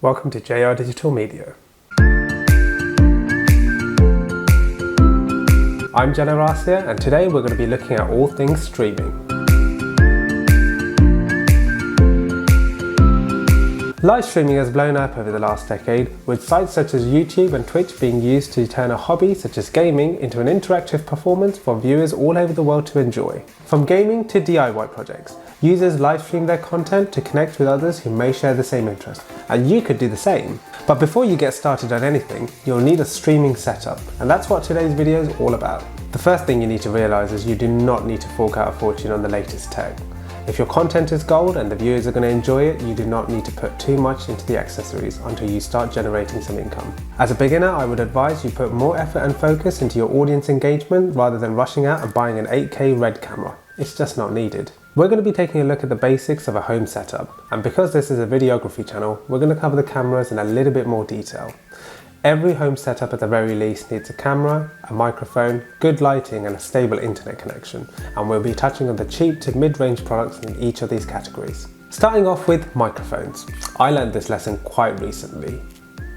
Welcome to JR Digital Media. I'm Jenna Rasia, and today we're going to be looking at all things streaming. Live streaming has blown up over the last decade, with sites such as YouTube and Twitch being used to turn a hobby such as gaming into an interactive performance for viewers all over the world to enjoy. From gaming to DIY projects, users live stream their content to connect with others who may share the same interest, and you could do the same. But before you get started on anything, you'll need a streaming setup, and that's what today's video is all about. The first thing you need to realize is you do not need to fork out a fortune on the latest tech. If your content is gold and the viewers are going to enjoy it, you do not need to put too much into the accessories until you start generating some income. As a beginner, I would advise you put more effort and focus into your audience engagement rather than rushing out and buying an 8K RED camera. It's just not needed. We're going to be taking a look at the basics of a home setup, and because this is a videography channel, we're going to cover the cameras in a little bit more detail. Every home setup at the very least needs a camera, a microphone, good lighting and a stable internet connection, and we'll be touching on the cheap to mid-range products in each of these categories. Starting off with microphones. I learned this lesson quite recently.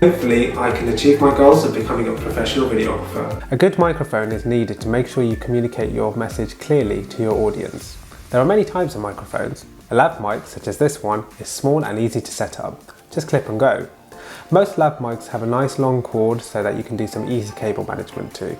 Hopefully I can achieve my goals of becoming a professional videographer. A good microphone is needed to make sure you communicate your message clearly to your audience. There are many types of microphones. A lav mic, such as this one, is small and easy to set up. Just clip and go. Most lav mics have a nice long cord so that you can do some easy cable management too.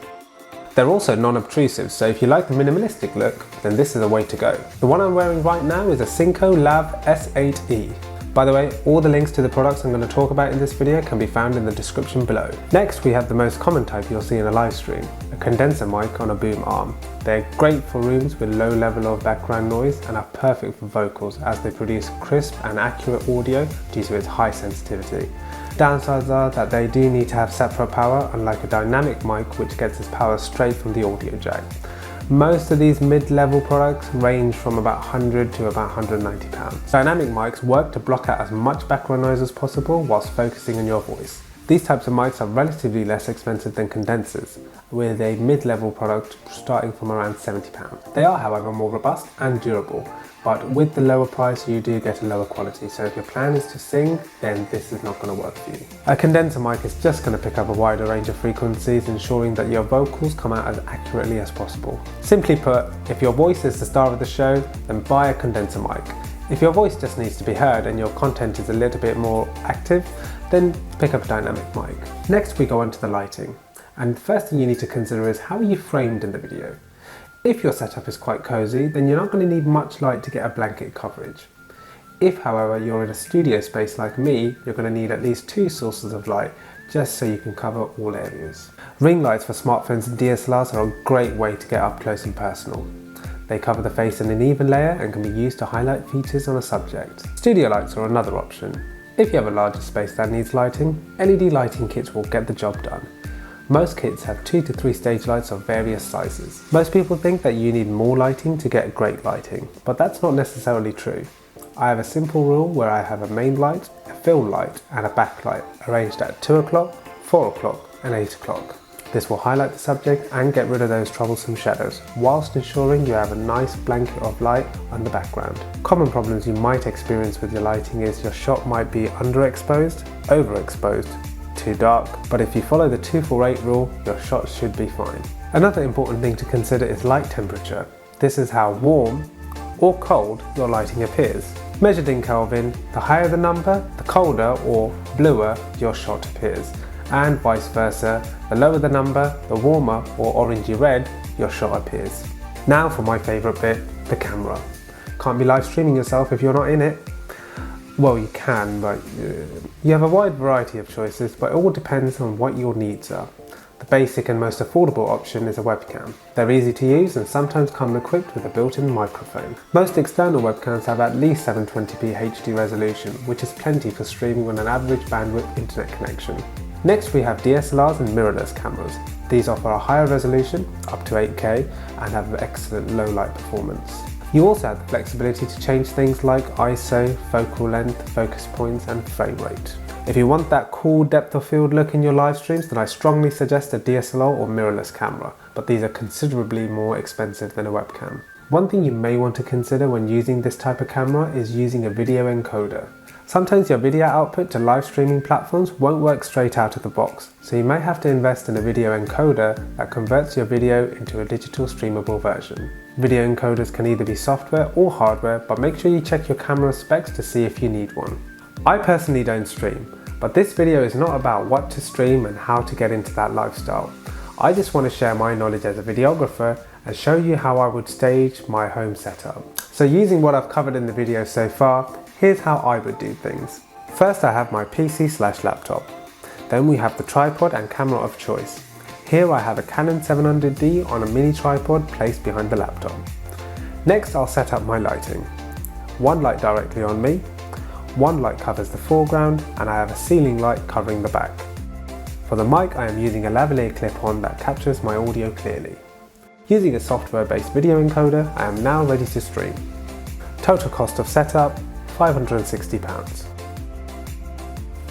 They're also non-obtrusive, so if you like the minimalistic look, then this is a way to go. The one I'm wearing right now is a Synco Lav S8E. By the way, all the links to the products I'm going to talk about in this video can be found in the description below. Next, we have the most common type you'll see in a live stream, a condenser mic on a boom arm. They're great for rooms with low level of background noise and are perfect for vocals as they produce crisp and accurate audio due to its high sensitivity. Downsides are that they do need to have separate power, unlike a dynamic mic which gets its power straight from the audio jack. Most of these mid-level products range from about £100 to about £190. Dynamic mics work to block out as much background noise as possible whilst focusing on your voice. These types of mics are relatively less expensive than condensers, with a mid-level product starting from around £70. They are, however, more robust and durable, but with the lower price you do get a lower quality, so if your plan is to sing, then this is not going to work for you. A condenser mic is just going to pick up a wider range of frequencies, ensuring that your vocals come out as accurately as possible. Simply put, if your voice is the star of the show, then buy a condenser mic. If your voice just needs to be heard and your content is a little bit more active, then pick up a dynamic mic. Next we go on to the lighting. And the first thing you need to consider is how are you framed in the video. If your setup is quite cozy, then you're not going to need much light to get a blanket coverage. If, however, you're in a studio space like me, you're going to need at least 2 sources of light just so you can cover all areas. Ring lights for smartphones and DSLRs are a great way to get up close and personal. They cover the face in an even layer and can be used to highlight features on a subject. Studio lights are another option. If you have a larger space that needs lighting, LED lighting kits will get the job done. Most kits have 2 to 3 stage lights of various sizes. Most people think that you need more lighting to get great lighting, but that's not necessarily true. I have a simple rule where I have a main light, a film light and a backlight arranged at 2 o'clock, 4 o'clock and 8 o'clock. This will highlight the subject and get rid of those troublesome shadows, whilst ensuring you have a nice blanket of light on the background. Common problems you might experience with your lighting is your shot might be underexposed, overexposed, too dark, but if you follow the 248 rule, your shot should be fine. Another important thing to consider is light temperature. This is how warm or cold your lighting appears. Measured in Kelvin, the higher the number, the colder or bluer your shot appears. And vice versa, the lower the number, the warmer or orangey red your shot appears. Now for my favourite bit, the camera. Can't be live streaming yourself if you're not in it. Well, you can, but you have a wide variety of choices, but it all depends on what your needs are. The basic and most affordable option is a webcam. They're easy to use and sometimes come equipped with a built-in microphone. Most external webcams have at least 720p HD resolution, which is plenty for streaming on an average bandwidth internet connection. Next we have DSLRs and mirrorless cameras. These offer a higher resolution, up to 8K, and have excellent low light performance. You also have the flexibility to change things like ISO, focal length, focus points and frame rate. If you want that cool depth of field look in your live streams, then I strongly suggest a DSLR or mirrorless camera, but these are considerably more expensive than a webcam. One thing you may want to consider when using this type of camera is using a video encoder. Sometimes your video output to live streaming platforms won't work straight out of the box, so you may have to invest in a video encoder that converts your video into a digital streamable version. Video encoders can either be software or hardware, but make sure you check your camera specs to see if you need one. I personally don't stream, but this video is not about what to stream and how to get into that lifestyle. I just want to share my knowledge as a videographer and show you how I would stage my home setup. So using what I've covered in the video so far, here's how I would do things. First, I have my PC/laptop. Then we have the tripod and camera of choice. Here I have a Canon 700D on a mini tripod placed behind the laptop. Next, I'll set up my lighting. One light directly on me, one light covers the foreground, and I have a ceiling light covering the back. For the mic, I am using a lavalier clip-on that captures my audio clearly. Using a software-based video encoder, I am now ready to stream. Total cost of setup, £560.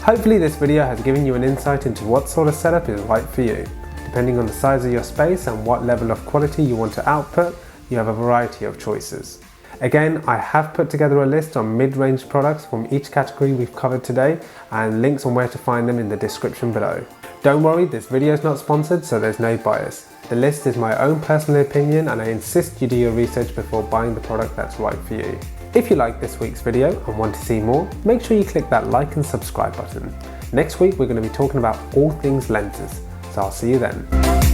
Hopefully this video has given you an insight into what sort of setup is right for you. Depending on the size of your space and what level of quality you want to output, you have a variety of choices. Again, I have put together a list on mid-range products from each category we've covered today and links on where to find them in the description below. Don't worry, this video is not sponsored, so there's no bias. The list is my own personal opinion and I insist you do your research before buying the product that's right for you. If you liked this week's video and want to see more, make sure you click that like and subscribe button. Next week we're going to be talking about all things lenses, so I'll see you then.